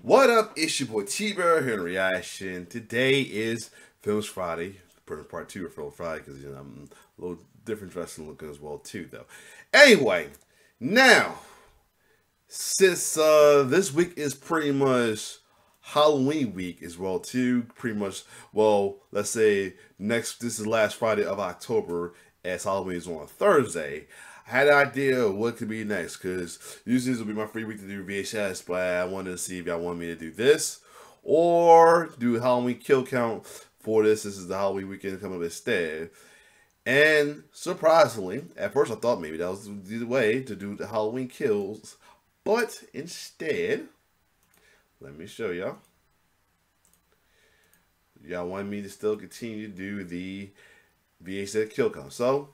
What up? It's your boy T-Bear here in Reaction. Today is Films Friday, part 2 of Films Friday, because I'm a little different dressing looking as well too, though. Anyway, now since this week is pretty much Halloween week as well too, pretty much. Well, let's say this is the last Friday of October, as Halloween is on Thursday. I had an idea of what could be next, because usually this will be my free week to do VHS, but I wanted to see if y'all want me to do this or do Halloween kill count for this. This is the Halloween weekend coming up instead. And surprisingly, at first I thought maybe that was the way to do the Halloween kills, but instead, let me show y'all. Y'all want me to still continue to do the VHS kill count. So,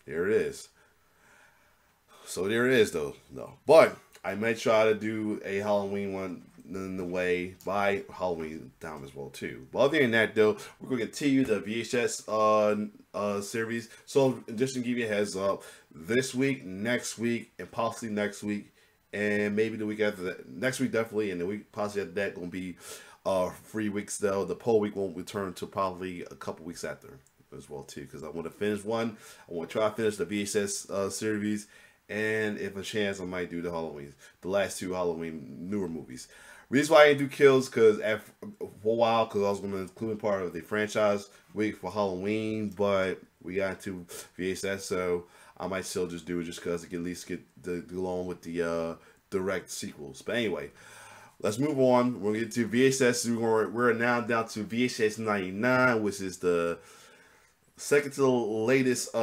here it is. So there it is, though. No, but I might try to do a Halloween one in the way by Halloween time as well too. But other than that, though, we're going to continue the VHS series. So just to give you a heads up, this week, next week, and possibly next week, and maybe the week after that. Next week definitely, and the week possibly after that going to be 3 weeks though. The poll week won't return until probably a couple weeks after as well too, because I want to finish one. I want to try to finish the VHS series. And if a chance, I might do the last 2 Halloween newer movies. Reason why I didn't do kills, because for a while, because I was going to include part of the franchise week for Halloween, but we got to VHS, so I might still just do it just because I can at least get along with the direct sequels. But anyway, let's move on. We're going to get to VHS. We're now down to VHS 99, which is the second to the latest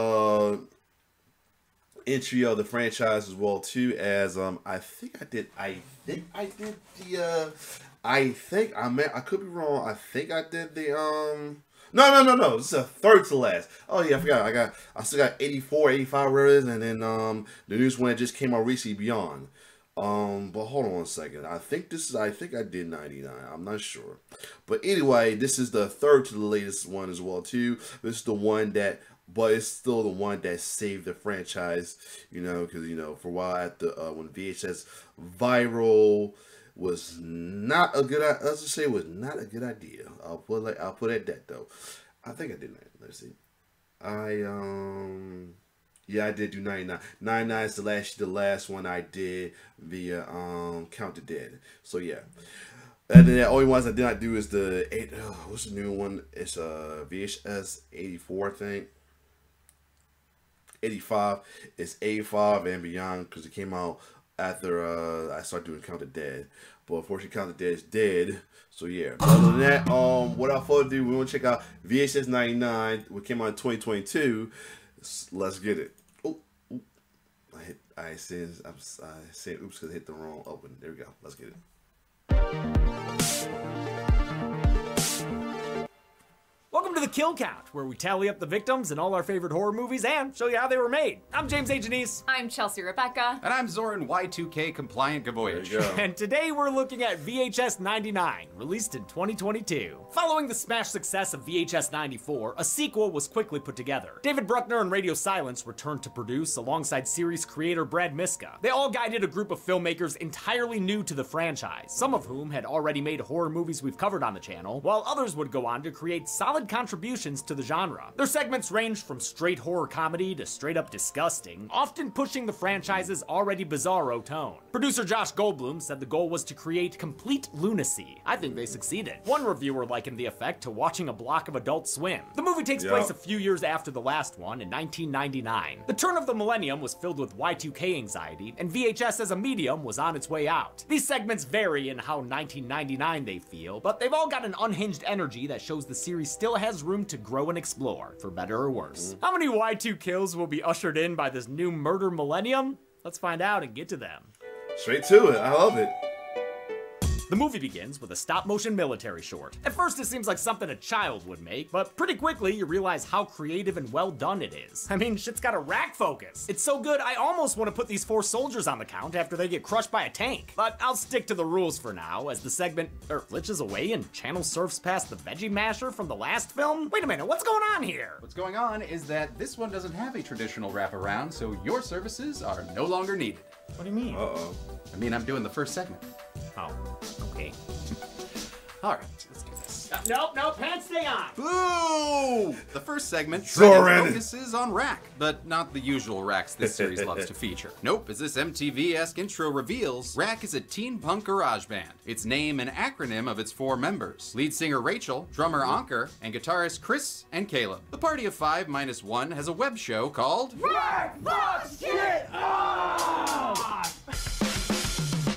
entry of the franchise as well too, as I think I did I could be wrong. I think I did the no, this is a third to last. Oh yeah, I forgot. I still got 84, 85 rather, and then the newest one that just came out recently, Beyond. But hold on a second. I think I did 99. I'm not sure. But anyway, this is the third to the latest one as well too. This is the one that, but it's still the one that saved the franchise, because for a while at the when VHS Viral was not a good, let's just say it was not a good idea. I'll put it at that though. I think I did 99. Let's see. Yeah, I did do 99. 99 is the last one I did via Count the Dead. So yeah. And then the only ones I did not do is the what's the new one? It's VHS 84, I think. 85. It's 85 and Beyond, because it came out after I started doing Count the Dead. But unfortunately, Count the Dead is dead. So yeah. But other than that, without further ado, we want to check out VHS 99, which came out in 2022. Let's get it. I said oops because I hit the wrong open. There we go. Let's get it. Welcome to the Kill Count, where we tally up the victims in all our favorite horror movies and show you how they were made. I'm James A. Janice. I'm Chelsea Rebecca. And I'm Zoran Y2K Compliant Gavoyage. And today we're looking at VHS 99, released in 2022. Following the smash success of VHS 94, a sequel was quickly put together. David Bruckner and Radio Silence returned to produce alongside series creator Brad Miska. They all guided a group of filmmakers entirely new to the franchise, some of whom had already made horror movies we've covered on the channel, while others would go on to create solid contributions to the genre. Their segments ranged from straight horror comedy to straight up disgusting, often pushing the franchise's already bizarro tone. Producer Josh Goldblum said the goal was to create complete lunacy. I think they succeeded. One reviewer likened the effect to watching a block of Adult Swim. The movie takes place a few years after the last one in 1999. The turn of the millennium was filled with Y2K anxiety, and VHS as a medium was on its way out. These segments vary in how 1999 they feel, but they've all got an unhinged energy that shows the series still has room to grow and explore, for better or worse. How many Y2 kills will be ushered in by this new murder millennium? Let's find out and get to them. Straight to it. I love it. The movie begins with a stop-motion military short. At first, it seems like something a child would make, but pretty quickly you realize how creative and well done it is. I mean, shit's got a rack focus. It's so good, I almost want to put these 4 soldiers on the count after they get crushed by a tank. But I'll stick to the rules for now, as the segment glitches away and channel surfs past the Veggie Masher from the last film. Wait a minute, what's going on here? What's going on is that this one doesn't have a traditional wraparound, so your services are no longer needed. What do you mean? Uh-oh. I mean, I'm doing the first segment. Oh, okay. All right, let's do this. Nope, pants stay on. Boo! The first segment Zoran. focuses on Rack, but not the usual Racks this series loves to feature. Nope, as this MTV-esque intro reveals, Rack is a teen punk garage band. Its name an acronym of its 4 members: lead singer Rachel, drummer Ankur, and guitarist Chris and Caleb. The party of 5 minus 1 has a web show called Rack Box Shit Off!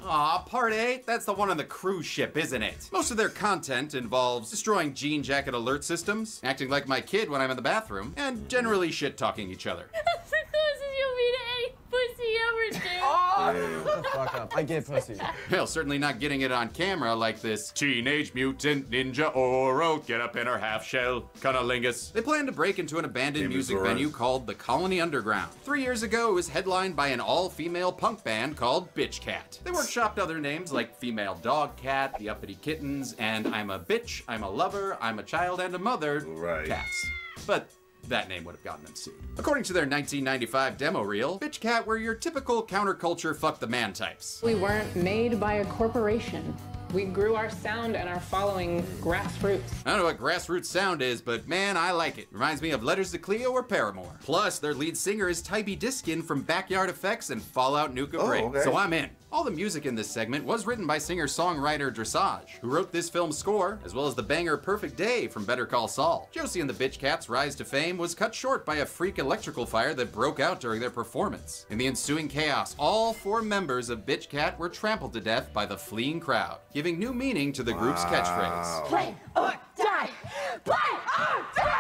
Aw, Part 8? That's the one on the cruise ship, isn't it? Most of their content involves destroying jean jacket alert systems, acting like my kid when I'm in the bathroom, and generally shit-talking each other. That's the closest you'll be to any pussy ever, dude. Shut the fuck up. I get pussy. Hell, certainly not getting it on camera like this Teenage Mutant Ninja Oro, get up in her half shell, cunnilingus. They plan to break into an abandoned music venue called the Colony Underground. 3 years ago, it was headlined by an all-female punk band called Bitch Cat. They workshopped other names like Female Dog Cat, The Uppity Kittens, and I'm a Bitch, I'm a Lover, I'm a Child and a Mother cats. But that name would have gotten them sued. According to their 1995 demo reel, Bitch Cat were your typical counterculture fuck the man types. We weren't made by a corporation. We grew our sound and our following grassroots. I don't know what grassroots sound is, but man, I like it. Reminds me of Letters to Cleo or Paramore. Plus, their lead singer is Tybee Diskin from Backyard Effects and Fallout Nuka Break. Okay. So I'm in. All the music in this segment was written by singer-songwriter Dressage, who wrote this film's score, as well as the banger Perfect Day from Better Call Saul. Josie and the Bitch Cat's rise to fame was cut short by a freak electrical fire that broke out during their performance. In the ensuing chaos, all 4 members of Bitch Cat were trampled to death by the fleeing crowd, giving new meaning to the group's catchphrase. Play or die! Play or die!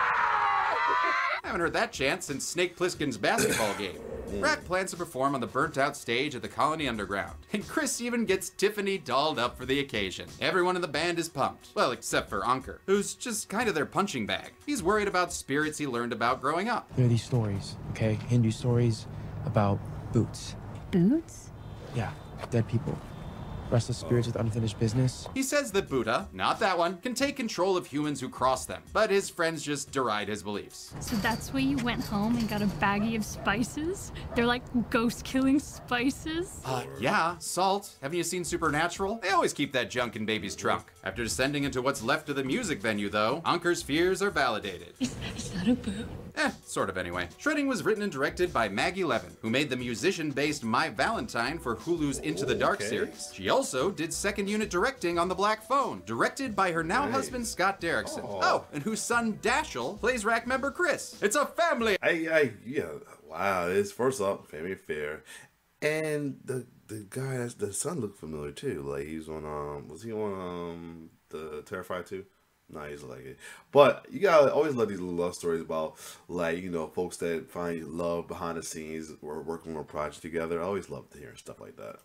I haven't heard that chant since Snake Plissken's basketball game. Rack plans to perform on the burnt-out stage at the Colony Underground, and Chris even gets Tiffany dolled up for the occasion. Everyone in the band is pumped. Well, except for Ankur, who's just kind of their punching bag. He's worried about spirits he learned about growing up. There are these stories, okay? Hindu stories about boots. Boots? Yeah, dead people. Restless spirits with unfinished business. He says that Buddha, not that one, can take control of humans who cross them, but his friends just deride his beliefs. So that's why you went home and got a baggie of spices? They're like ghost-killing spices? Yeah, salt. Haven't you seen Supernatural? They always keep that junk in baby's trunk. After descending into what's left of the music venue, though, Ankur's fears are validated. Is that a boot? Sort of anyway. Shredding was written and directed by Maggie Levin, who made the musician-based My Valentine for Hulu's Into the Dark series. She also did second unit directing on The Black Phone, directed by her now husband Scott Derrickson. Oh, and whose son Dashiell plays Rack member Chris. It's a family. Yeah, wow. It's first off family affair, and the guy that's the son looked familiar too. Like he's on was he on the Terrifier 2? No, he's like it. But you gotta always love these little love stories about, like, you know, folks that find love behind the scenes or working on a project together. I always love to hear stuff like that.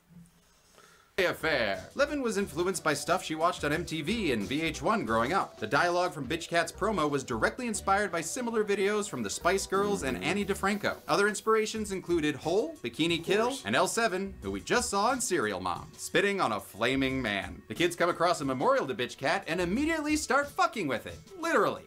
Affair. Levin was influenced by stuff she watched on MTV and VH1 growing up. The dialogue from Bitch Cat's promo was directly inspired by similar videos from the Spice Girls and Annie DeFranco. Other inspirations included Hole, Bikini Kill, and L7, who we just saw in Serial Mom, spitting on a flaming man. The kids come across a memorial to Bitch Cat and immediately start fucking with it. Literally.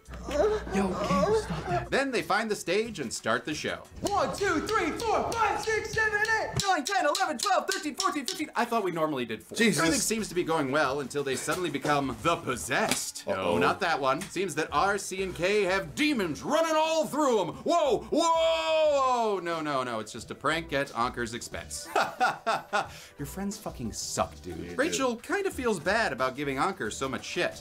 Yo, okay, stop that. Then they find the stage and start the show. 1, 2, 3, 4, 5, 6, 7, 8, 9, 10, 11, 12, 13, 14, 15. I thought we normally did 4. Jesus. Everything seems to be going well until they suddenly become the possessed. No, not that one. Seems that R, C, and K have demons running all through them. Whoa, whoa! No. It's just a prank at Ankur's expense. Your friends fucking suck, dude. Rachel kind of feels bad about giving Ankur so much shit.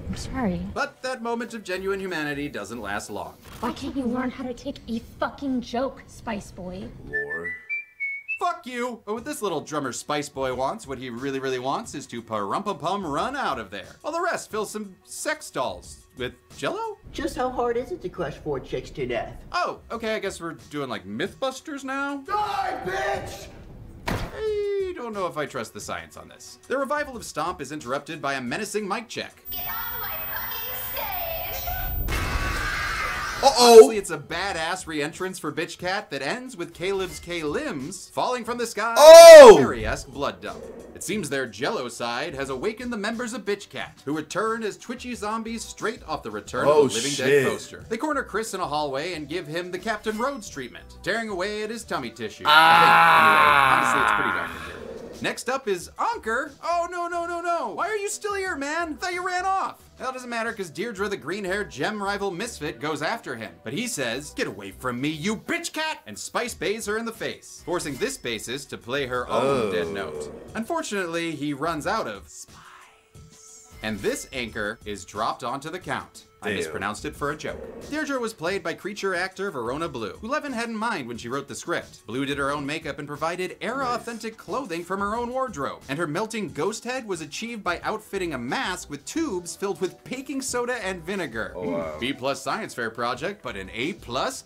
I'm sorry. But that moment of genuine humanity doesn't last long. Why can't you learn how to take a fucking joke, Spice Boy? Lord. Fuck you! But what this little drummer Spice Boy wants, what he really wants, is to pa-rum-pum-pum run out of there. All the rest fill some sex dolls. With Jello? Just how hard is it to crush 4 chicks to death? Oh, okay, I guess we're doing like Mythbusters now? Die, bitch! I don't know if I trust the science on this. The revival of Stomp is interrupted by a menacing mic check. Get off my fucking stage! Honestly, it's a badass re-entrance for Bitch Cat that ends with Caleb's K-limbs falling from the sky. Fairy-esque blood dump. It seems their Jello side has awakened the members of Bitch Cat, who return as twitchy zombies straight off the Return of the Living Dead poster. They corner Chris in a hallway and give him the Captain Rhodes treatment, tearing away at his tummy tissue. I think, anyway. Honestly, it's pretty dark in here. Next up is Anker. Oh, no. Why are you still here, man? I thought you ran off. Well, it doesn't matter because Deirdre, the green-haired gem rival misfit, goes after him. But he says, "Get away from me, you bitch cat!" and Spice bays her in the face, forcing this bassist to play her own dead note. Unfortunately, he runs out of spice. And this anchor is dropped onto the count. I mispronounced it for a joke. Deirdre was played by creature actor Verona Blue, who Levin had in mind when she wrote the script. Blue did her own makeup and provided era-authentic clothing from her own wardrobe. And her melting ghost head was achieved by outfitting a mask with tubes filled with baking soda and vinegar. Oh, wow. B+ science fair project, but an A+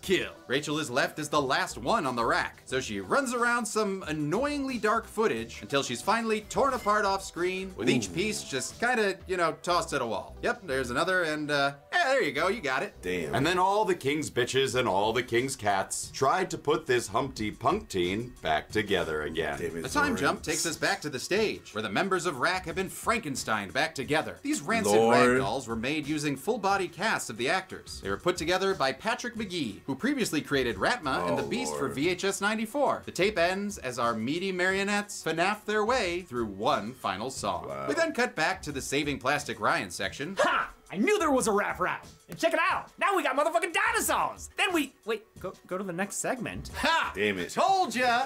kill. Rachel is left as the last one on the rack, so she runs around some annoyingly dark footage until she's finally torn apart off screen, with each piece just kinda, tossed at a wall. Yep, there's another, and there you go, you got it. Damn. And then all the king's bitches and all the king's cats tried to put this Humpty Punk teen back together again. The time jump takes us back to the stage, where the members of RAC have been Frankensteined back together. These rancid ragdolls were made using full-body casts of the actors. They were put together by Patrick McGee, who previously created Ratma and the Beast for VHS 94. The tape ends as our meaty marionettes FNAF their way through one final song. Wow. We then cut back to the Saving Plastic Ryan section. Ha! I knew there was a rap route. And check it out. Now we got motherfucking dinosaurs. Then we wait. Go to the next segment. Ha! Damn it. Told ya.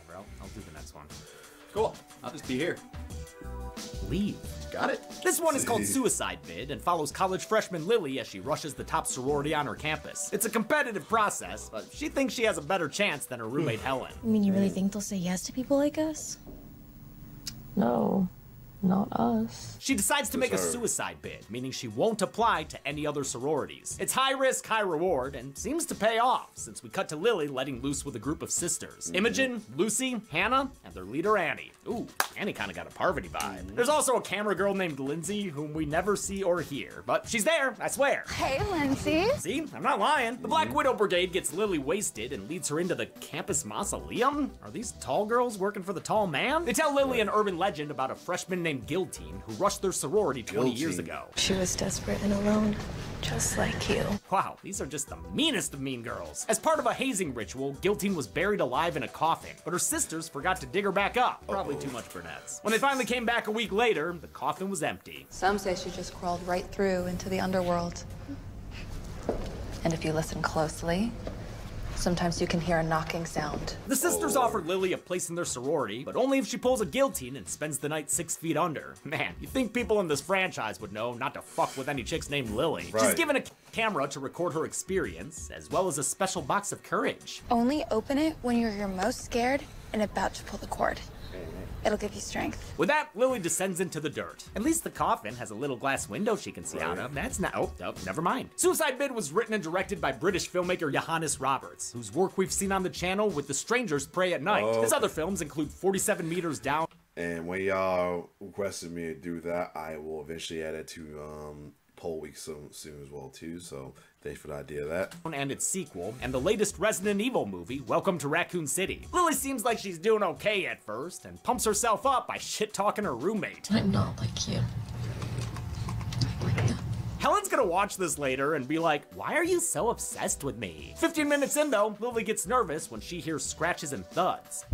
Bro, I'll do the next one. Cool. I'll just be here. Leave. Got it. This one is called Suicide Bid and follows college freshman Lily as she rushes the top sorority on her campus. It's a competitive process, but she thinks she has a better chance than her roommate Helen. I mean, you really think they'll say yes to people like us? No. Not us. She decides to make a suicide bid, meaning she won't apply to any other sororities. It's high risk, high reward, and seems to pay off, since we cut to Lily letting loose with a group of sisters. Imogen, Lucy, Hannah, and their leader Annie. Ooh, Annie kinda got a Parvati vibe. There's also a camera girl named Lindsay, whom we never see or hear, but she's there, I swear. Hey, Lindsay. See, I'm not lying. The Black Widow Brigade gets Lily wasted and leads her into the campus mausoleum? Are these tall girls working for the tall man? They tell Lily an urban legend about a freshman named Guillotine who rushed their sorority 20 years ago. She was desperate and alone, just like you. Wow, these are just the meanest of mean girls. As part of a hazing ritual, Guillotine was buried alive in a coffin, but her sisters forgot to dig her back up. Probably too much brunettes. When they finally came back a week later, the coffin was empty. Some say she just crawled right through into the underworld. And if you listen closely, sometimes you can hear a knocking sound. The sisters offered Lily a place in their sorority, but only if she pulls a guillotine and spends the night 6 feet under. Man, you think people in this franchise would know not to fuck with any chicks named Lily. Right. She's given a camera to record her experience, as well as a special box of courage. Only open it when you're your most scared and about to pull the cord. It'll give you strength. With that, Lily descends into the dirt. At least the coffin has a little glass window she can see out of. That's not, oh, never mind. Suicide Bid was written and directed by British filmmaker Johannes Roberts, whose work we've seen on the channel with The Strangers Pray at Night. His other films include 47 Meters Down. And when y'all requested me to do that, I will eventually add it to poll week soon as well too, so thanks for the idea of that. And its sequel, and the latest Resident Evil movie, Welcome to Raccoon City. Lily seems like she's doing okay at first, and pumps herself up by shit-talking her roommate. I'm not like you. Helen's gonna watch this later and be like, why are you so obsessed with me? 15 minutes in though, Lily gets nervous when she hears scratches and thuds.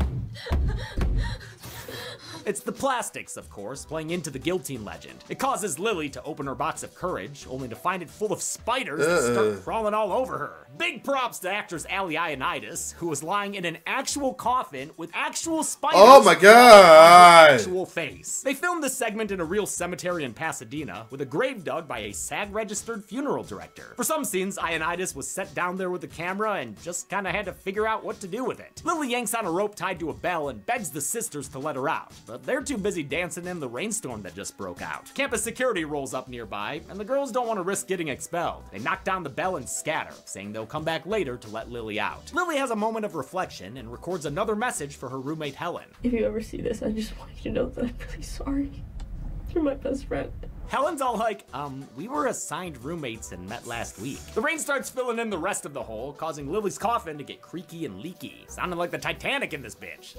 It's the plastics, of course, playing into the guillotine legend. It causes Lily to open her box of courage, only to find it full of spiders that start crawling all over her. Big props to actress Ali Ionitis, who was lying in an actual coffin with actual spiders. Oh my god! Actual face. They filmed this segment in a real cemetery in Pasadena, with a grave dug by a SAG-registered funeral director. For some scenes, Ionitis was set down there with the camera and just kinda had to figure out what to do with it. Lily yanks on a rope tied to a bell and begs the sisters to let her out, but they're too busy dancing in the rainstorm that just broke out. Campus security rolls up nearby, and the girls don't want to risk getting expelled. They knock down the bell and scatter, saying they'll come back later to let Lily out. Lily has a moment of reflection and records another message for her roommate Helen. If you ever see this, I just want you to know that I'm really sorry. You're my best friend. Helen's all like, we were assigned roommates and met last week. The rain starts filling in the rest of the hole, causing Lily's coffin to get creaky and leaky. Sounding like the Titanic in this bitch.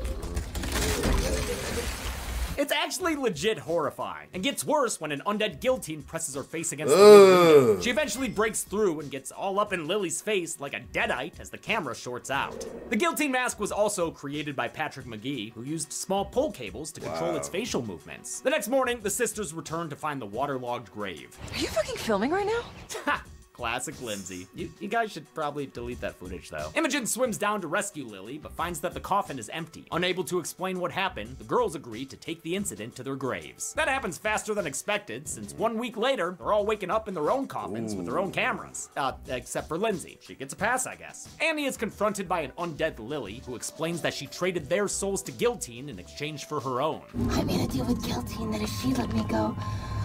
It's actually legit horrifying, and gets worse when an undead guillotine presses her face against the window. She eventually breaks through and gets all up in Lily's face like a deadite as the camera shorts out. The guillotine mask was also created by Patrick McGee, who used small pull cables to control its facial movements. The next morning, the sisters return to find the waterlogged grave. Are you fucking filming right now? Classic Lindsay. You guys should probably delete that footage, though. Imogen swims down to rescue Lily, but finds that the coffin is empty. Unable to explain what happened, the girls agree to take the incident to their graves. That happens faster than expected, since 1 week later, they're all waking up in their own coffins with their own cameras. Except for Lindsay. She gets a pass, I guess. Annie is confronted by an undead Lily, who explains that she traded their souls to Guillotine in exchange for her own. I made a deal with Guillotine that if she let me go,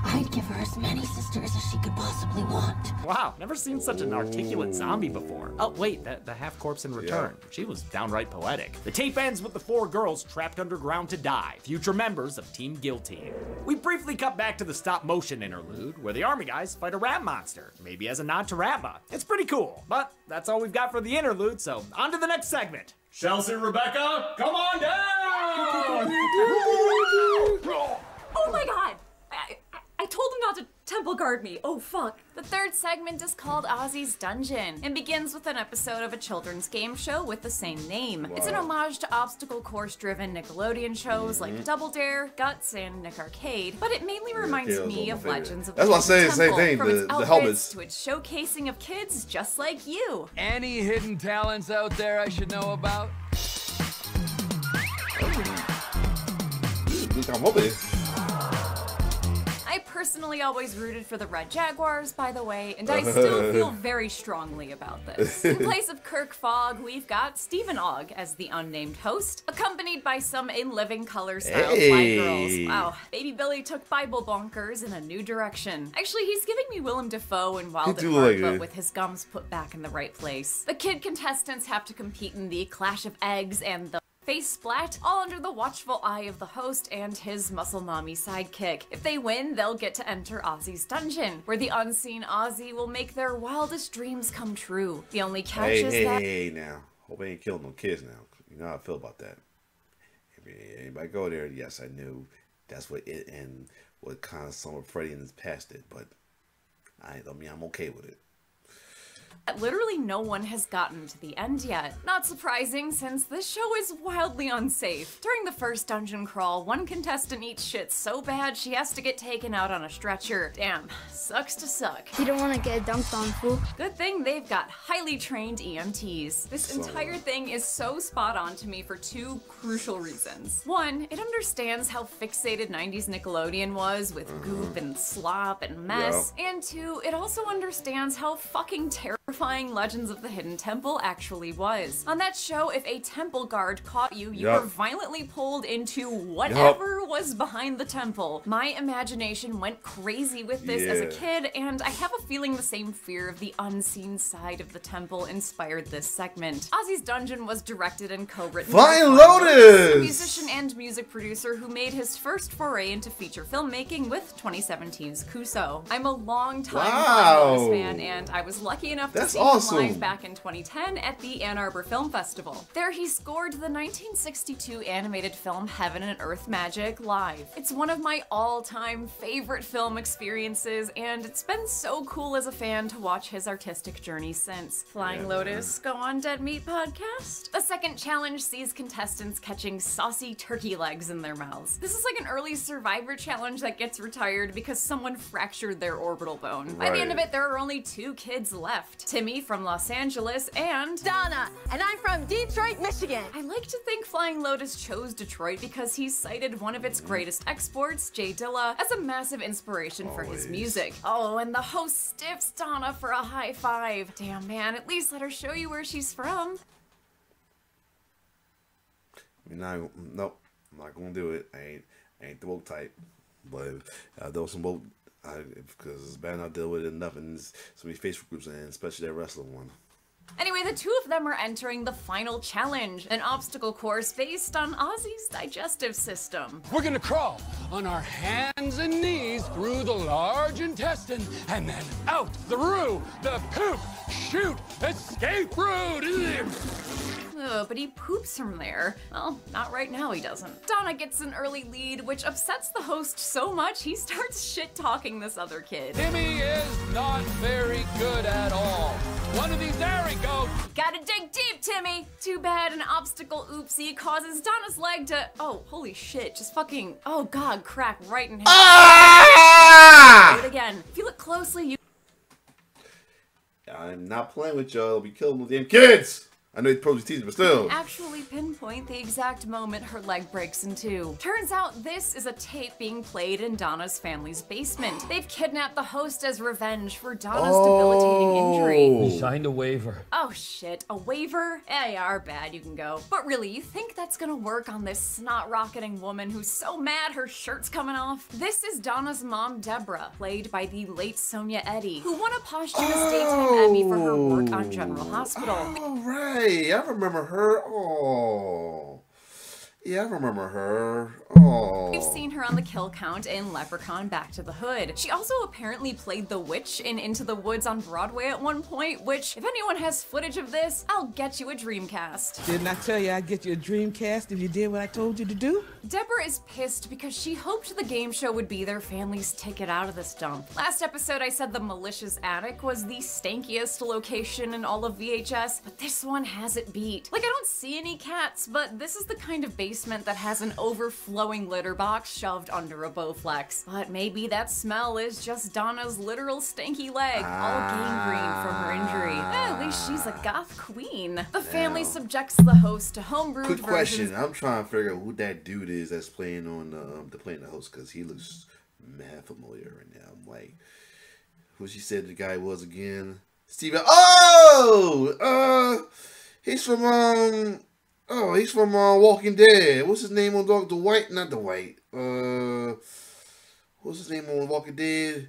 I'd give her as many sisters as she could possibly want. Wow, never seen such an articulate zombie before. Oh wait, the half corpse in return. Yeah. She was downright poetic. The tape ends with the 4 girls trapped underground to die, future members of Team Guillotine. We briefly cut back to the stop motion interlude, where the army guys fight a rat monster, maybe as a nod to Ratma. It's pretty cool, but that's all we've got for the interlude, so on to the next segment. Chelsea, Rebecca, come on down! Oh my god! I told him not to temple guard me. Oh, fuck. The third segment is called Ozzy's Dungeon and begins with an episode of a children's game show with the same name. Wow. It's an homage to obstacle course-driven Nickelodeon shows like Double Dare, Guts, and Nick Arcade, but it mainly reminds me of Legends of the Hidden Temple. That's what I'm saying, from its outfits to its showcasing of kids just like you. Any hidden talents out there I should know about? I personally always rooted for the Red Jaguars, by the way, and I still feel very strongly about this. In place of Kirk Fogg, we've got Stephen Ogg as the unnamed host, accompanied by some In Living Color style fly girls. Wow, Baby Billy took Bible bonkers in a new direction. Actually, he's giving me Willem Dafoe in Wild at Heart, but with his gums put back in the right place. The kid contestants have to compete in the Clash of Eggs and the face splat, all under the watchful eye of the host and his muscle mommy sidekick. If they win, they'll get to enter Ozzy's dungeon, where the unseen Ozzy will make their wildest dreams come true. The only catch is that— Hey, now. Hope I ain't killing no kids now. You know how I feel about that. If anybody go there, yes, I knew that's what it and what kind of Summer Freddy in his past did, but I'm okay with it. Literally no one has gotten to the end yet. Not surprising, since this show is wildly unsafe. During the first dungeon crawl, one contestant eats shit so bad she has to get taken out on a stretcher. Damn, sucks to suck. You don't want to get dunked on, fool. Good thing they've got highly trained EMTs. This entire thing is so spot on to me for 2 crucial reasons. 1, it understands how fixated 90s Nickelodeon was with goop and slop and mess. Yeah. And 2, it also understands how fucking terrifying Legends of the Hidden Temple actually was. On that show, if a temple guard caught you, you were violently pulled into whatever was behind the temple. My imagination went crazy with this as a kid, and I have a feeling the same fear of the unseen side of the temple inspired this segment. Ozzy's Dungeon was directed and co-written by Flying Lotus, a musician and music producer who made his first foray into feature filmmaking with 2017's Kuso. I'm a long-time Flying Lotus fan, and I was lucky enough to see him live back in 2010 at the Ann Arbor Film Festival. There he scored the 1962 animated film Heaven and Earth Magic live. It's one of my all-time favorite film experiences, and it's been so cool as a fan to watch his artistic journey since. Flying Lotus, go on Dead Meat Podcast. The second challenge sees contestants catching saucy turkey legs in their mouths. This is like an early Survivor challenge that gets retired because someone fractured their orbital bone. By the end of it, there are only 2 kids left. Timmy from Los Angeles and Donna, and I'm from Detroit, Michigan. I like to think Flying Lotus chose Detroit because he cited one of its greatest exports, Jay Dilla, as a massive inspiration for his music. Oh, and the host stiffs Donna for a high five. Damn, man, at least let her show you where she's from. Nope, I'm not gonna do it. I ain't the woke type, but there was some woke. Because it's bad enough to deal with it enough in so many Facebook groups, and especially that wrestling one. Anyway, the 2 of them are entering the final challenge, an obstacle course based on Ozzy's digestive system. We're gonna crawl on our hands and knees through the large large intestine, and then out through the poop chute escape route. Ugh, but he poops from there. Well, not right now he doesn't. Donna gets an early lead, which upsets the host so much he starts shit-talking this other kid. Timmy is not very good at all. One of these, there we go. Gotta dig deep, Timmy. Too bad an obstacle oopsie causes Donna's leg to, oh, holy shit, just fucking, oh god, crack right in half. Ah! Do it again. If you look closely, you... I'm not playing with y'all. I'll be killing those damn kids. I know it's probably teasing, but still. Actually pinpoint the exact moment her leg breaks in two. Turns out this is a tape being played in Donna's family's basement. They've kidnapped the host as revenge for Donna's debilitating injury. We signed a waiver. Oh shit, a waiver? Yeah, our bad, you can go. But really, you think that's gonna work on this snot-rocketing woman who's so mad her shirt's coming off? This is Donna's mom, Deborah, played by the late Sonia Eddy, who won a posthumous daytime Emmy for her work on General Hospital. All right. I remember her. Oh. Yeah, I remember her. Oh. We've seen her on the kill count in Leprechaun Back to the Hood. She also apparently played the witch in Into the Woods on Broadway at one point, which, if anyone has footage of this, I'll get you a Dreamcast. Didn't I tell you I'd get you a Dreamcast if you did what I told you to do? Deborah is pissed because she hoped the game show would be their family's ticket out of this dump. Last episode I said the Malicious Attic was the stankiest location in all of VHS, but this one has it beat. Like, I don't see any cats, but this is the kind of basement that has an overflowing litter box shoved under a Bowflex. But maybe that smell is just Donna's literal stanky leg, all gangrene from her injury. At least she's a goth queen. The family subjects the host to homebrewed Quick versions. question. I'm trying to figure out who that dude is that's playing on the host, because he looks mad familiar right now. I'm like, who she said the guy was again? Steven. Oh! He's from he's from Walking Dead. What's his name on Dog? Dwight? Not Dwight. What's his name on Walking Dead?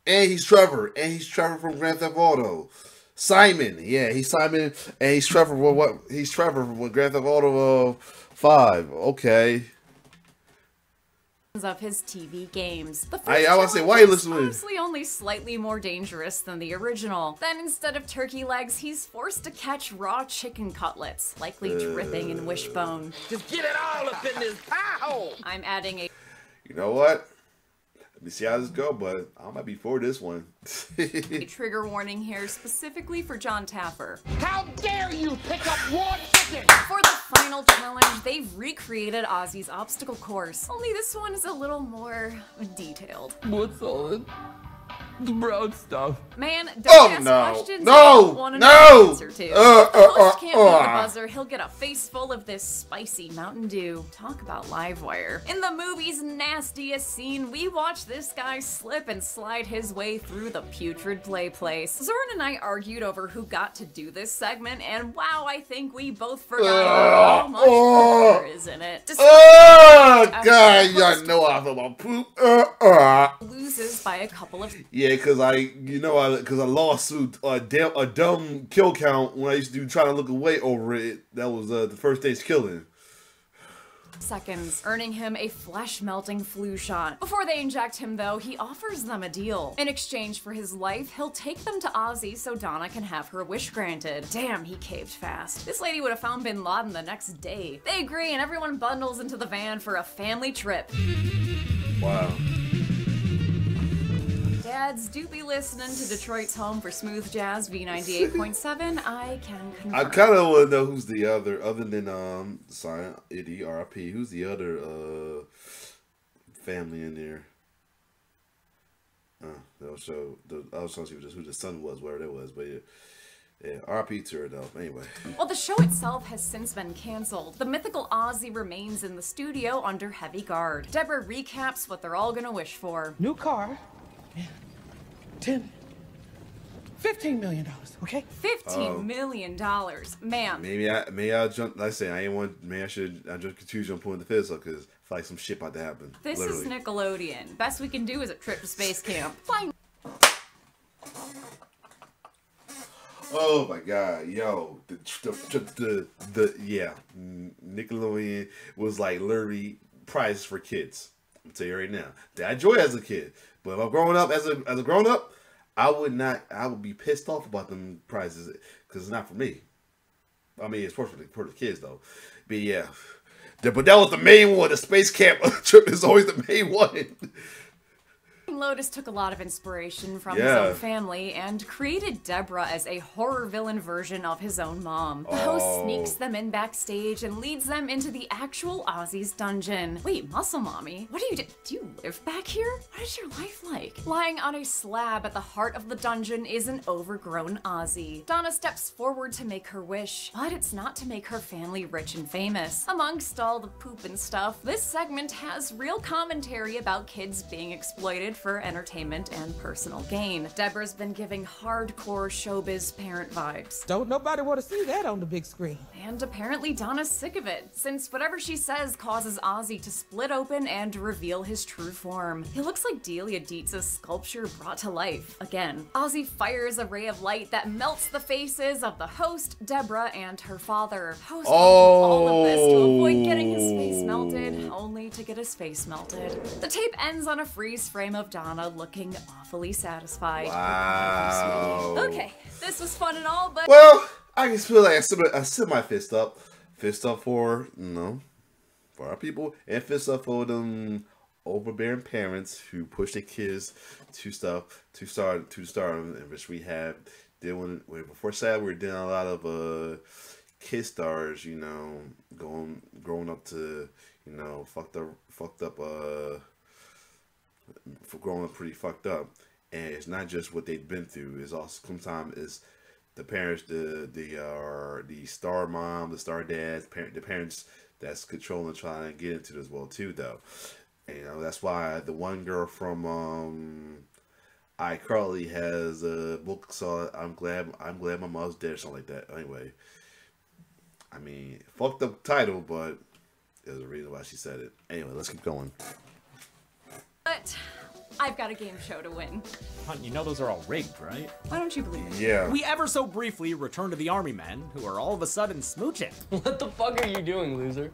And he's Trevor. And he's Trevor from Grand Theft Auto. Simon. Yeah, he's Simon. And he's Trevor. What? He's Trevor from Grand Theft Auto 5. Okay. Of his TV games. The I want to say, why you listening? Honestly, only slightly more dangerous than the original. Then instead of turkey legs, he's forced to catch raw chicken cutlets, likely dripping in wishbone. Just get it all up in this pie hole. I'm adding a... You know what? Let me see how this go, but I might be for this one. a trigger warning here specifically for John Taffer. How dare you pick up raw chicken? For the final challenge, they've recreated Ozzy's obstacle course. Only this one is a little more detailed. What's all it? The brown stuff. Man, don't ask questions you don't want to know the answer to. If the host can't beat the buzzer, he'll get a face full of this spicy Mountain Dew. Talk about Livewire. In the movie's nastiest scene, we watch this guy slip and slide his way through the putrid play place. Zoran and I argued over who got to do this segment, and wow, I think we both forgot how much there is in it. God, y'all know I feel about poop. Loses by a couple of... Yeah, because I lost a dumb kill count when I used to do trying to look away over it. That was the first day's killing. Seconds, earning him a flesh-melting flu shot. Before they inject him, though, he offers them a deal. In exchange for his life, he'll take them to Ozzy so Donna can have her wish granted. Damn, he caved fast. This lady would have found Bin Laden the next day. They agree, and everyone bundles into the van for a family trip. Wow. Dads, do be listening to Detroit's home for smooth jazz V98.7. I can confirm. I kind of want to know who's the other than Silent Eddie RP. Who's the other family in there? I was trying to see who the son was, wherever it was, but yeah, RP to her though. Anyway. While the show itself has since been canceled, the mythical Ozzy remains in the studio under heavy guard. Deborah recaps what they're all gonna wish for. New car. $15 million, okay? $15 million, ma'am. Maybe I'll jump. Like I say, I just confused on pulling the fist up because I feel like some shit about to happen. This is Nickelodeon. Best we can do is a trip to space camp. Fine. Oh my God, yo, yeah, Nickelodeon was like literally prizes for kids. I'm tell you right now. That I enjoy as a kid, but if I'm growing up as a grown up, I would be pissed off about them prizes because it's not for me. I mean, it's for the kids though. But yeah, but that was the main one. The space camp trip is always the main one. Lotus took a lot of inspiration from his own family and created Deborah as a horror villain version of his own mom. The host sneaks them in backstage and leads them into the actual Ozzy's dungeon. Wait, Muscle Mommy, what do you do? Do you live back here? What is your life like? Lying on a slab at the heart of the dungeon is an overgrown Ozzy. Donna steps forward to make her wish, but it's not to make her family rich and famous. Amongst all the poop and stuff, this segment has real commentary about kids being exploited for entertainment and personal gain. Deborah's been giving hardcore showbiz parent vibes. Don't nobody want to see that on the big screen. And apparently Donna's sick of it, since whatever she says causes Ozzy to split open and reveal his true form. He looks like Delia Dietz's sculpture brought to life. Again, Ozzy fires a ray of light that melts the faces of the host, Deborah, and her father. Host all of this to avoid getting his face melted, only to get his face melted. The tape ends on a freeze frame of Donna looking awfully satisfied. Wow. Okay, this was fun and all, but well, I just feel like I set my fist up for for our people, and fist up for them overbearing parents who push their kids to start, in which we have dealing with. Before sad, we were dealing a lot of kid stars, growing up to fucked up for growing up pretty fucked up. And it's not just what they've been through, it's also sometimes it's the parents, the star mom, the star dads, the parents that's controlling, trying to get into this world too though. And that's why the one girl from iCarly has a book called I'm glad my mom's dead or something like that. Anyway, I mean, fucked up title, but there's a reason why she said it. Anyway, let's keep going. But I've got a game show to win. Hunt, you know those are all rigged, right? Why don't you believe it? Yeah. We ever so briefly return to the army men, who are all of a sudden smooching. What the fuck are you doing, loser?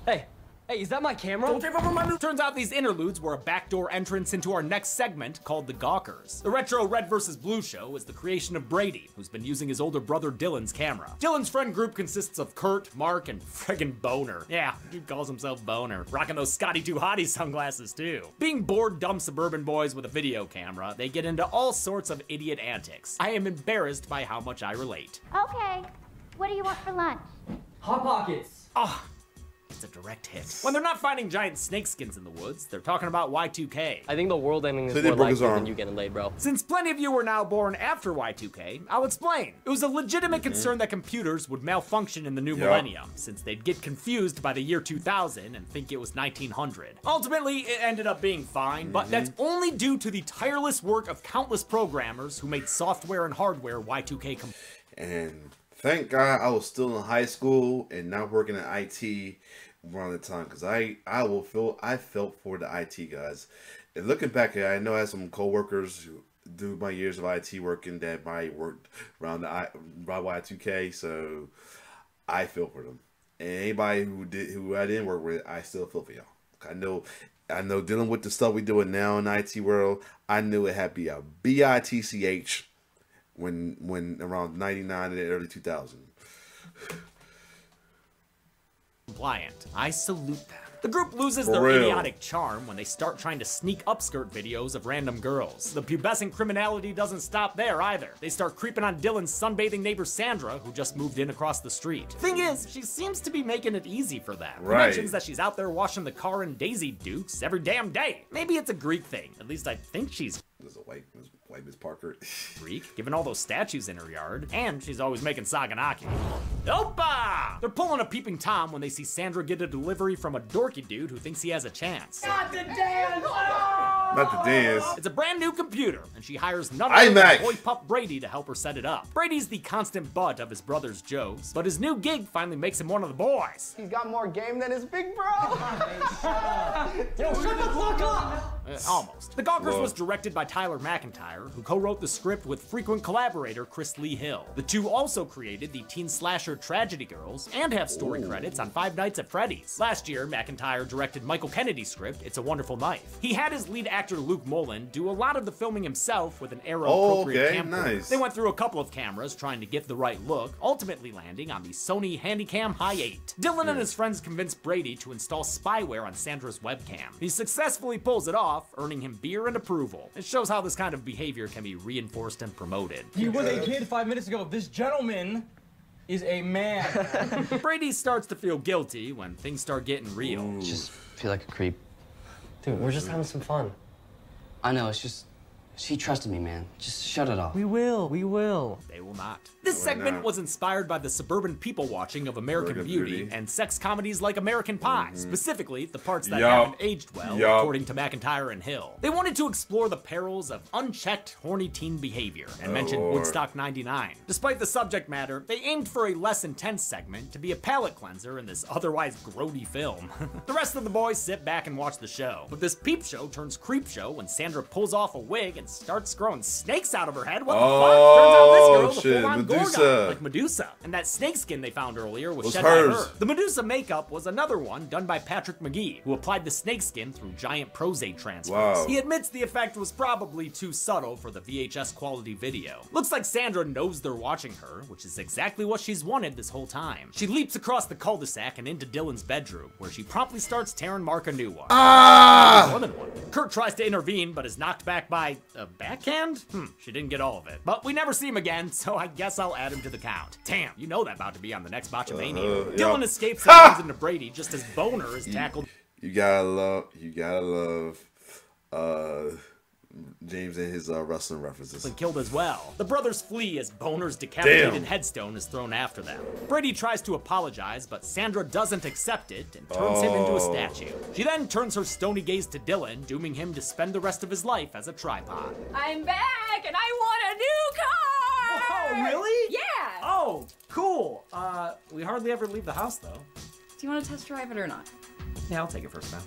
Hey, is that my camera? Don't take over my new. Turns out these interludes were a backdoor entrance into our next segment called The Gawkers. The retro Red vs. Blue show is the creation of Brady, who's been using his older brother Dylan's camera. Dylan's friend group consists of Kurt, Mark, and friggin' Boner. Yeah, he calls himself Boner. Rocking those Scotty 2 Hottie sunglasses too. Being bored, dumb suburban boys with a video camera, they get into all sorts of idiot antics. I am embarrassed by how much I relate. Okay, what do you want for lunch? Hot Pockets. Oh. It's a direct hit. When they're not finding giant snakeskins in the woods, they're talking about Y2K. I think the world ending is more likely than you getting laid, bro. Since plenty of you were now born after Y2K, I'll explain. It was a legitimate concern that computers would malfunction in the new millennium, since they'd get confused by the year 2000 and think it was 1900. Ultimately, it ended up being fine, but that's only due to the tireless work of countless programmers who made software and hardware Y2K And thank God I was still in high school and not working in IT around the time, because I felt for the IT guys. And looking back, I know I had some coworkers who do my years of IT working that might worked around Y2K, so I feel for them. And anybody who I didn't work with, I still feel for y'all. I know dealing with the stuff we doing now in the IT world, I knew it had to be a BITCH when around 99 and the early 2000s. Compliant. I salute them. The group loses their idiotic charm when they start trying to sneak upskirt videos of random girls. The pubescent criminality doesn't stop there either. They start creeping on Dylan's sunbathing neighbor Sandra, who just moved in across the street. Thing is, she seems to be making it easy for them. Right. She mentions that she's out there washing the car in Daisy Dukes every damn day. Maybe it's a Greek thing. At least I think she's... There's a white Miss Parker. Greek, given all those statues in her yard. And she's always making Saganaki. Opa! They're pulling a peeping Tom when they see Sandra get a delivery from a dorky dude who thinks he has a chance. Not the dance! Not the dance. It's a brand new computer, and she hires none other than boy pup Brady to help her set it up. Brady's the constant butt of his brother's jokes, but his new gig finally makes him one of the boys. He's got more game than his big bro. Yo, shut the fuck up! Almost. The Gawkers was directed by Tyler McIntyre, who co-wrote the script with frequent collaborator Chris Lee Hill. The two also created the teen slasher Tragedy Girls and have story credits on Five Nights at Freddy's. Last year, McIntyre directed Michael Kennedy's script, It's a Wonderful Knife. He had his lead actor Luke Mullen do a lot of the filming himself with an era-appropriate camcorder. Nice. They went through a couple of cameras trying to get the right look, ultimately landing on the Sony Handycam Hi8. Dylan and his friends convinced Brady to install spyware on Sandra's webcam. He successfully pulls it off, earning him beer and approval. It shows how this kind of behavior can be reinforced and promoted. He was a kid 5 minutes ago. This gentleman is a man. Brady starts to feel guilty when things start getting real. Just feel like a creep. Dude, we're just having some fun. I know, it's just... She trusted me, man. Just shut it off. We will. They will not. This segment was inspired by the suburban people watching of American Beauty and sex comedies like American Pie, specifically the parts that haven't aged well, according to McIntyre and Hill. They wanted to explore the perils of unchecked, horny teen behavior and mentioned Woodstock 99. Despite the subject matter, they aimed for a less intense segment to be a palate cleanser in this otherwise grody film. The rest of the boys sit back and watch the show, but this peep show turns creep show when Sandra pulls off a wig and starts growing snakes out of her head. What the fuck? Turns out this girl's a full-on Gorgon, like Medusa. And that snakeskin they found earlier was shed by her. The Medusa makeup was another one done by Patrick McGee, who applied the snakeskin through giant prosade transfers. He admits the effect was probably too subtle for the VHS quality video. Looks like Sandra knows they're watching her, which is exactly what she's wanted this whole time. She leaps across the cul-de-sac and into Dylan's bedroom, where she promptly starts tearing Mark a new one. More than one. Kurt tries to intervene, but is knocked back by a backhand? She didn't get all of it. But we never see him again, so I guess I'll add him to the count. Damn, you know that's about to be on the next Botchamania. Dylan escapes and runs into Brady just as Boner is tackled. You gotta love James and his wrestling references. And killed as well. The brothers flee as Boner's decapitated headstone is thrown after them. Brady tries to apologize, but Sandra doesn't accept it and turns him into a statue. She then turns her stony gaze to Dylan, dooming him to spend the rest of his life as a tripod. I'm back and I want a new car! Whoa, really? Yeah! Oh, cool. We hardly ever leave the house, though. Do you want to test drive it or not? Yeah, I'll take it first now.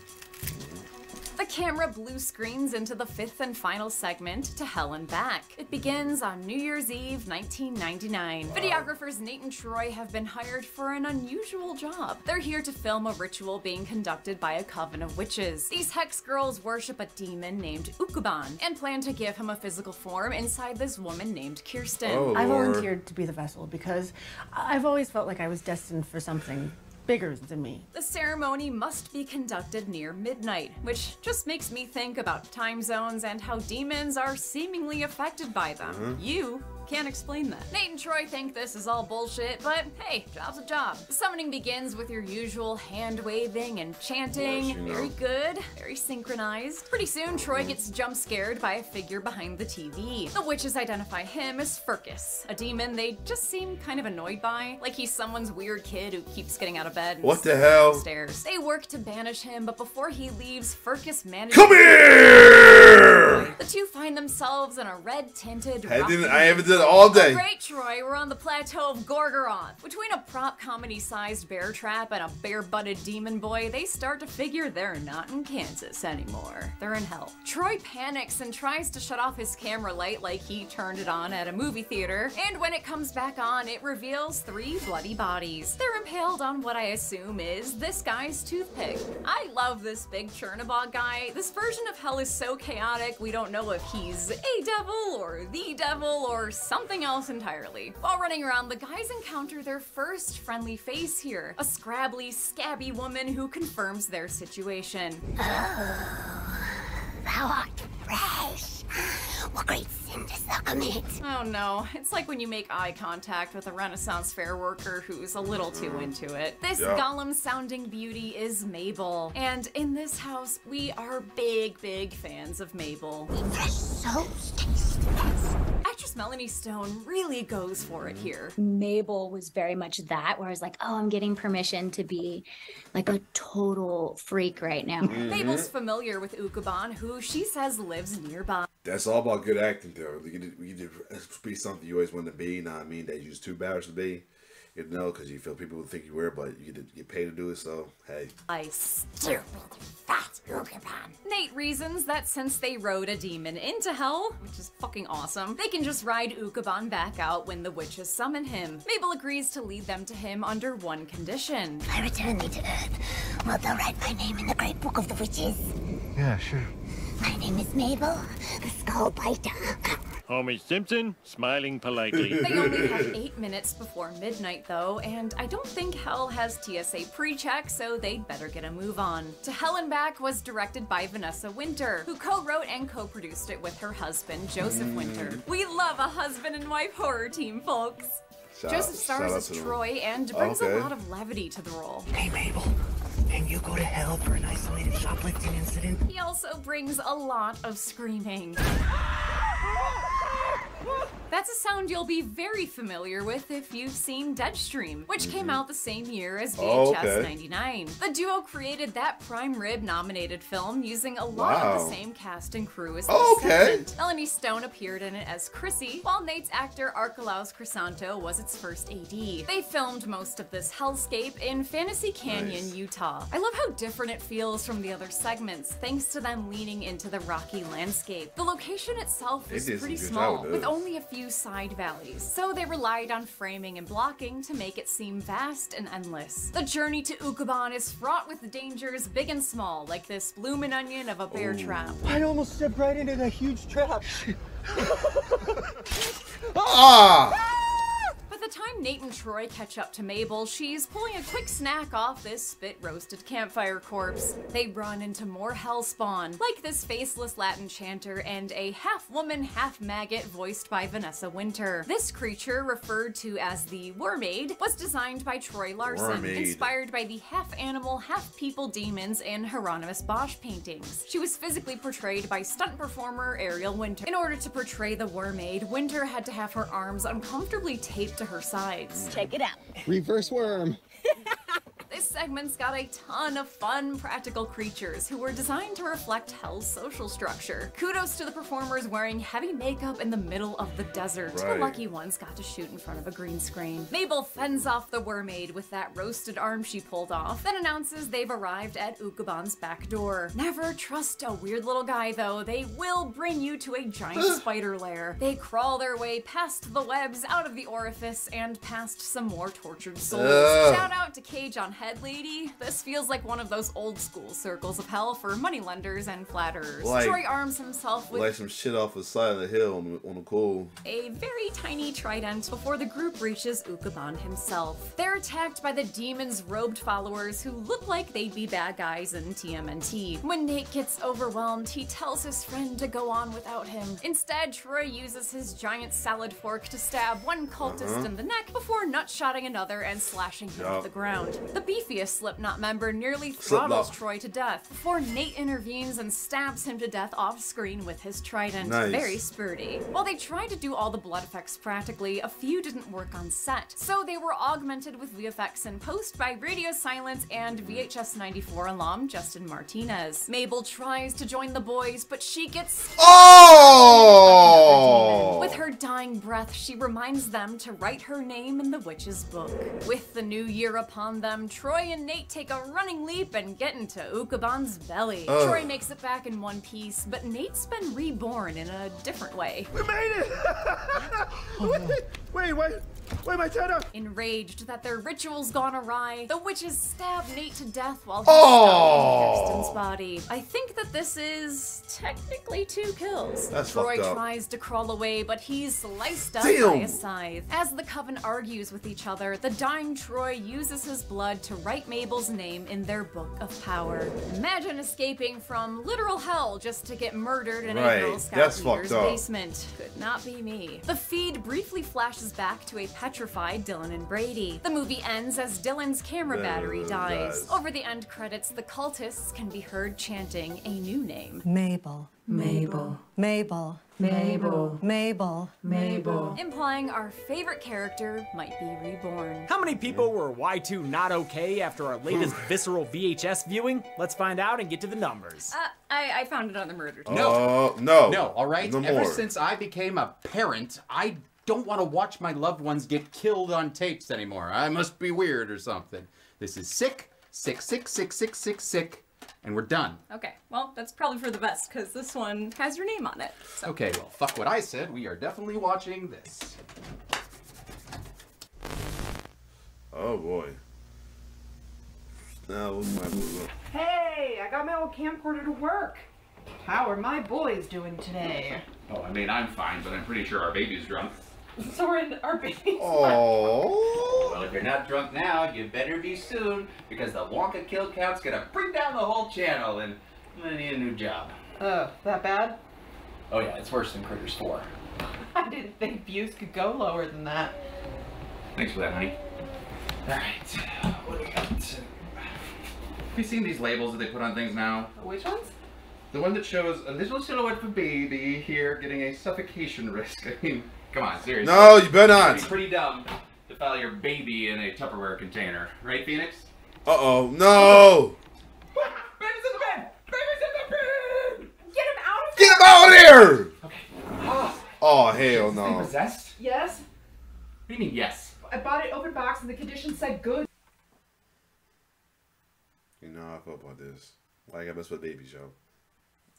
The camera blue screens into the fifth and final segment, To Hell and Back. It begins on New Year's Eve, 1999. Videographers Nate and Troy have been hired for an unusual job. They're here to film a ritual being conducted by a coven of witches. These hex girls worship a demon named Ukuban and plan to give him a physical form inside this woman named Kirsten. I volunteered to be the vessel because I've always felt like I was destined for something bigger than me. The ceremony must be conducted near midnight, which just makes me think about time zones and how demons are seemingly affected by them. You can't explain that. Nate and Troy think this is all bullshit, but hey, job's a job. The summoning begins with your usual hand waving and chanting. Very good, very synchronized. Pretty soon, Troy gets jump scared by a figure behind the TV. The witches identify him as Furcus, a demon they just seem kind of annoyed by, like he's someone's weird kid who keeps getting out of bed and what the hell? Stairs. They work to banish him, but before he leaves, Furcus manages Come here! The two find themselves in a red-tinted I haven't done it all day. Oh, great, Troy. We're on the plateau of Gorgoroth. Between a prop comedy-sized bear trap and a bare-butted demon boy, they start to figure they're not in Kansas anymore. They're in hell. Troy panics and tries to shut off his camera light like he turned it on at a movie theater, and when it comes back on, it reveals 3 bloody bodies. They're impaled on what I assume is this guy's toothpick. I love this big Chernobog guy. This version of hell is so chaotic, we don't know if he's a devil or the devil or something else entirely. While running around, the guys encounter their first friendly face here, a scrabbly, scabby woman who confirms their situation. Oh, thou art fresh. What great sin dost thou commit? Oh no, it's like when you make eye contact with a Renaissance fair worker who's a little too into it. This Gollum-sounding beauty is Mabel, and in this house, we are big fans of Mabel. Fresh souls taste best. Actress Melanie Stone really goes for it here. Mabel was very much that, where I was like, oh, I'm getting permission to be like a total freak right now. Mabel's familiar with Ukuban, who she says lives nearby. That's all about good acting, though. You get be something you always want to be. You know what I mean? That you're too embarrassed to be. You know, because you feel people would think you were, but you get paid to do it. So hey. I stupid fat Nate reasons that since they rode a demon into hell, which is fucking awesome, they can just ride Ukuban back out when the witches summon him. Mabel agrees to lead them to him under one condition. If I return thee to Earth, wilt thou write my name in the great book of the witches? Yeah, sure. My name is Mabel, the Skull Biter. Homer Simpson, smiling politely. They only have 8 minutes before midnight, though, and I don't think Hell has TSA pre-check, so they'd better get a move on. To Hell and Back was directed by Vanessa Winter, who co-wrote and co-produced it with her husband, Joseph Winter. We love a husband and wife horror team, folks. Joseph stars as Troy and brings a lot of levity to the role. Hey, Mabel. Can you go to hell for an isolated shoplifting incident? He also brings a lot of screaming. That's a sound you'll be very familiar with if you've seen Deadstream, which came out the same year as VHS 99. The duo created that Prime Rib nominated film using a lot of the same cast and crew as the segment. Melanie Stone appeared in it as Chrissy, while Nate's actor Archelaus Crisanto was its first AD. They filmed most of this hellscape in Fantasy Canyon, Utah. I love how different it feels from the other segments, thanks to them leaning into the rocky landscape. The location itself is pretty small, with only a few side valleys, so they relied on framing and blocking to make it seem vast and endless. The journey to Ukuban is fraught with dangers big and small, like this bloomin' onion of a bear trap. I almost stepped right into that huge trap. By the time Nate and Troy catch up to Mabel, she's pulling a quick snack off this spit-roasted campfire corpse. They run into more hellspawn, like this faceless Latin chanter and a half-woman, half-maggot voiced by Vanessa Winter. This creature, referred to as the Wormaid, was designed by Troy Larson, inspired by the half-animal, half-people demons in Hieronymus Bosch paintings. She was physically portrayed by stunt performer Ariel Winter. In order to portray the Wormaid, Winter had to have her arms uncomfortably taped to her sides. Check it out. Reverse worm. This segment's got a ton of fun, practical creatures who were designed to reflect Hell's social structure. Kudos to the performers wearing heavy makeup in the middle of the desert. The lucky ones got to shoot in front of a green screen. Mabel fends off the Wormaid with that roasted arm she pulled off, then announces they've arrived at Ukuban's back door. Never trust a weird little guy, though. They will bring you to a giant spider lair. They crawl their way past the webs, out of the orifice, and past some more tortured souls. Shout out to Cage on Head Lady. This feels like one of those old school circles of hell for moneylenders and flatterers. Troy arms himself with some shit off the side of the hill on the cool. A very tiny trident before the group reaches Ukuban himself. They're attacked by the demon's robed followers who look like they'd be bad guys in TMNT. When Nate gets overwhelmed, he tells his friend to go on without him. Instead, Troy uses his giant salad fork to stab one cultist in the neck before nutshotting another and slashing him to the ground. The beefiest Slipknot member nearly throttles Troy to death before Nate intervenes and stabs him to death off screen with his trident. Very spurty. While they tried to do all the blood effects practically, a few didn't work on set, so they were augmented with VFX in post by Radio Silence and VHS 94 alum Justin Martinez. Mabel tries to join the boys, but she gets with her dying breath, she reminds them to write her name in the witch's book. With the new year upon them, Troy and Nate take a running leap and get into Ukuban's belly. Troy makes it back in one piece, but Nate's been reborn in a different way. We made it! Wait, my Tana! Enraged that their ritual's gone awry, the witches stab Nate to death while he's stuck in Kirsten's body. I think that this is technically 2 kills. Troy tries to crawl away, but he's sliced up by a scythe. As the coven argues with each other, the dying Troy uses his blood to write Mabel's name in their book of power. Imagine escaping from literal hell just to get murdered in a Girl Scout leader's basement. Could not be me. The feed briefly flashes back to a petrified Dylan and Brady. The movie ends as Dylan's camera battery dies. Over the end credits, the cultists can be heard chanting a new name. Mabel. Mabel. Mabel. Mabel. Mabel. Mabel. Implying our favorite character might be reborn. How many people were Y2 not okay after our latest visceral VHS viewing? Let's find out and get to the numbers. I found it on the murder team. No, all right? Ever since I became a parent, I don't want to watch my loved ones get killed on tapes anymore. I must be weird or something. This is sick, sick, sick, sick, sick, sick, sick, And we're done. Okay, well, that's probably for the best, because this one has your name on it. So. Okay, well, fuck what I said. We are definitely watching this. Oh boy. Now, what's my move? Hey, I got my old camcorder to work. How are my boys doing today? Oh, I mean, I'm fine, but I'm pretty sure our baby's drunk. So we're in our baby's Oh. Well, if you're not drunk now, you better be soon, because the Wonka kill count's gonna bring down the whole channel, and I'm gonna need a new job. That bad? Oh yeah, it's worse than Critters 4. I didn't think views could go lower than that. Thanks for that, honey. Alright, what do we got? Have you seen these labels that they put on things now? Which ones? The one that shows a little silhouette of a baby here getting a suffocation risk. I mean, come on, seriously. No, you better not. It's pretty dumb to file your baby in a Tupperware container. Right, Phoenix? Uh-oh. No! Baby's in the bed! Baby's in the bed! Get him out of here! Get him out of there! Okay. Oh, hell Is no. he possessed? Yes? What do you mean, yes? I bought it open box and the condition said good. You know how I feel about this. Why I gotta mess with babies, yo?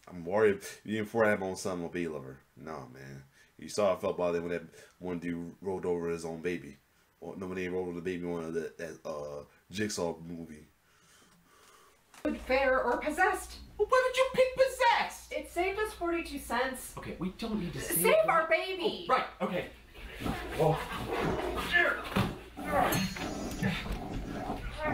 I'm worried even before I have my own son, I'm a baby lover. No, man. You saw how I felt about it when that one dude rolled over his own baby. Or no, when they rolled over the baby on that Jigsaw movie. Good, fair, or possessed. Well, why did you pick possessed? It saved us 42 cents. Okay, we don't need to Save our baby! Oh, right, okay. Oh.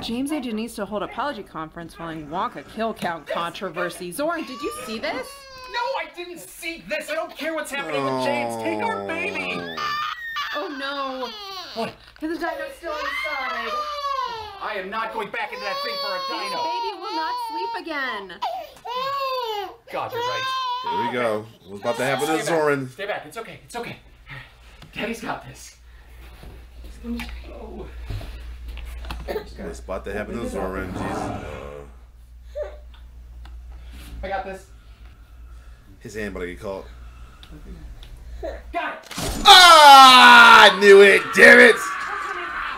James A. needs to hold apology conference following Wonka kill count controversy. Zoran, did you see this? No, I didn't see this. I don't care what's happening with James. Take our baby. Oh no. What? The dino's still inside. I am not going back into that thing for a This dino. baby will not sleep again. God, you're right. Here we go. What's about to happen to Zoran? Stay back. It's okay. It's okay. Daddy's got this. Oh. What's about to happen to Zoran? Jesus. I got this. His hand about to get caught. Got it. Ah! I knew it. Damn it!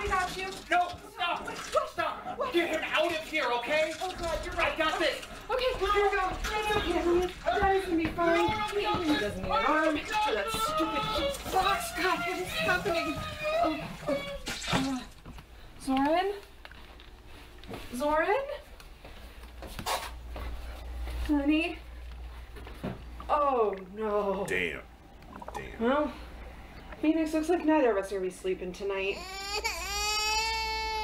We got you. No, stop. Stop. Get him out of here, okay? Oh God, you're right. I got this. Okay, here we go. It's okay. Daddy's gonna be fine. He doesn't need an arm for that stupid box. God, what is happening? Zoran? Zoran? Honey? Oh no. Damn. Well, Phoenix, looks like neither of us are gonna be sleeping tonight.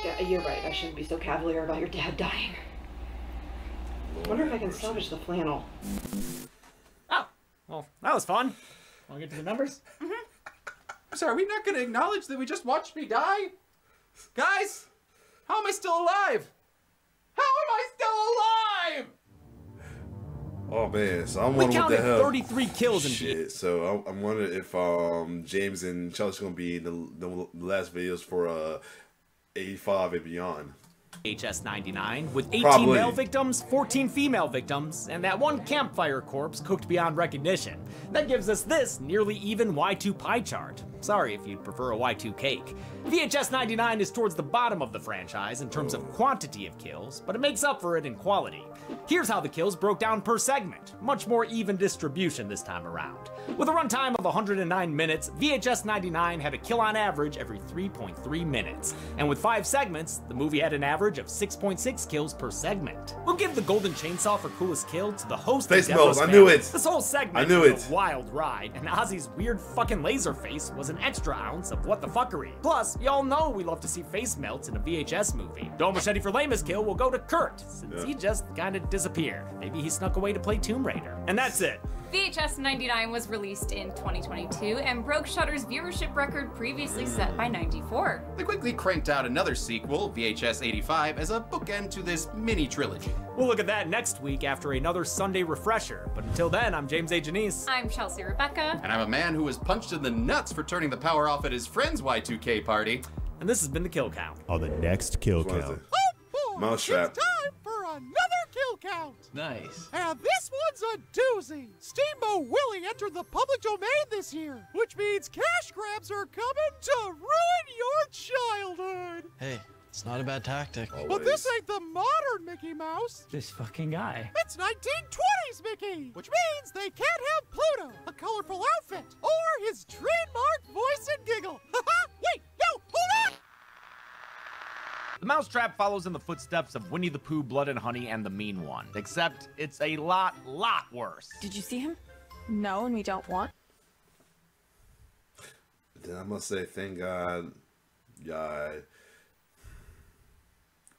Yeah, you're right. I shouldn't be so cavalier about your dad dying. I wonder if I can salvage the flannel. Oh, well, that was fun. Want to get to the numbers? I'm sorry, are we not going to acknowledge that we just watched me die? Guys, how am I still alive? How am I still alive? Oh man, so I'm We wondering what the counted hell. 33 kills in shit. So I'm wondering if James and Chelsea gonna be in the last videos for 85 and beyond. VHS 99 with 18 Probably. male victims, 14 female victims, and that one campfire corpse cooked beyond recognition. That gives us this nearly even Y2 pie chart. Sorry if you'd prefer a Y2 cake. VHS 99 is towards the bottom of the franchise in terms of quantity of kills, but it makes up for it in quality. Here's how the kills broke down per segment. Much more even distribution this time around. With a runtime of 109 minutes, VHS 99 had a kill on average every 3.3 minutes. And with 5 segments, the movie had an average of 6.6 kills per segment. We'll give the Golden Chainsaw for coolest kill to the host Face of Death melts, I knew it. This whole segment I knew was it. a wild ride, and Ozzy's weird fucking laser face was an extra ounce of what the fuckery. Plus, y'all know we love to see face melts in a VHS movie. Dome Machete for lamest kill will go to Kurt, since he just kinda disappeared. Maybe he snuck away to play Tomb Raider. And that's it. VHS 99 was released in 2022 and broke Shudder's viewership record previously set by 94. They quickly cranked out another sequel, VHS 85, as a bookend to this mini trilogy. We'll look at that next week after another Sunday refresher. But until then, I'm James A. Janice. I'm Chelsea Rebecca. And I'm a man who was punched in the nuts for turning the power off at his friend's Y2K party. And this has been the Kill Count. On the next Kill Count. Mousetrap. Time for another kill count. Nice. And this one's a doozy. Steamboat Willie entered the public domain this year, which means cash grabs are coming to ruin your childhood. Hey, It's not a bad tactic. But this ain't the modern Mickey Mouse. This fucking guy. It's 1920s Mickey, which means they can't have Pluto, a colorful outfit, or his trademark voice and giggle. Wait, no, hold on! The Mousetrap follows in the footsteps of Winnie the Pooh, Blood and Honey, and the Mean One, except it's a lot worse. Did you see him? No, and we don't want. Then I must say, thank God,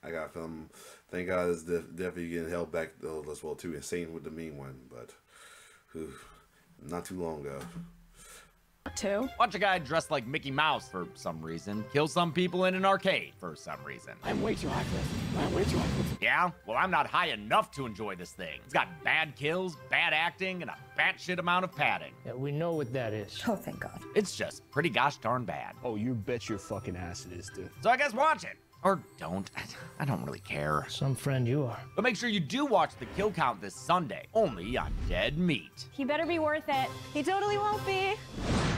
I got film. Thank God it's definitely getting held back though as well too. And same with the Mean One, but not too long ago. Too. Watch a guy dressed like Mickey Mouse for some reason kill some people in an arcade for some reason. I'm way too high for this. I'm way too high for this. Yeah? Well, I'm not high enough to enjoy this thing. It's got bad kills, bad acting, and a batshit amount of padding. Yeah, we know what that is. Oh, thank God. It's just pretty gosh darn bad. Oh, you bet your fucking ass it is, dude. So I guess watch it. Or don't. I don't really care. Some friend you are. But make sure you do watch the kill count this Sunday, only on Dead Meat. He better be worth it. He totally won't be.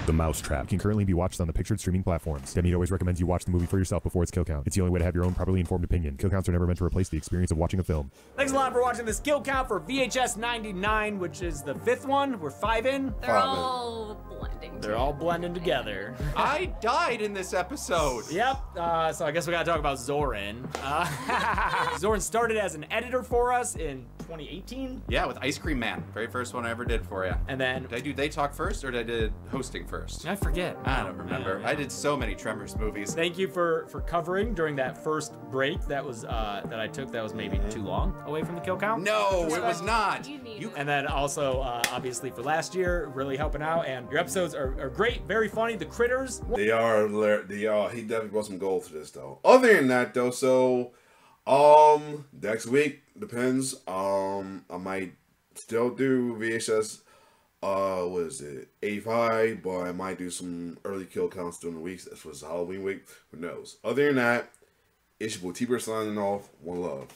The Mousetrap can currently be watched on the pictured streaming platforms. Dead Meat always recommends you watch the movie for yourself before its kill count. It's the only way to have your own properly informed opinion. Kill counts are never meant to replace the experience of watching a film. Thanks a lot for watching this kill count for VHS 99, which is the 5th one. We're 5 in. They're all blending. They're all blending together. I died in this episode. Yep. So I guess we gotta talk about Zoran. Zoran started as an editor for us in 2018. Yeah, with Ice Cream Man. Very first one I ever did for you. And then... Did I do They Talk first, or did I do hosting first? I forget. I don't remember. I did so many Tremors movies. Thank you for covering during that first break that was that I took that was maybe too long away from the kill count. No, it was not. And then also, obviously for last year, really helping out. And your episodes are great, very funny. The critters. They are. He definitely brought some gold for this though. Other than that though, so next week depends. I might still do VHS. What is it? 85, but I might do some early kill counts during the weeks. This was Halloween week. Who knows? Other than that, it's your boy T-Bird signing off. One love.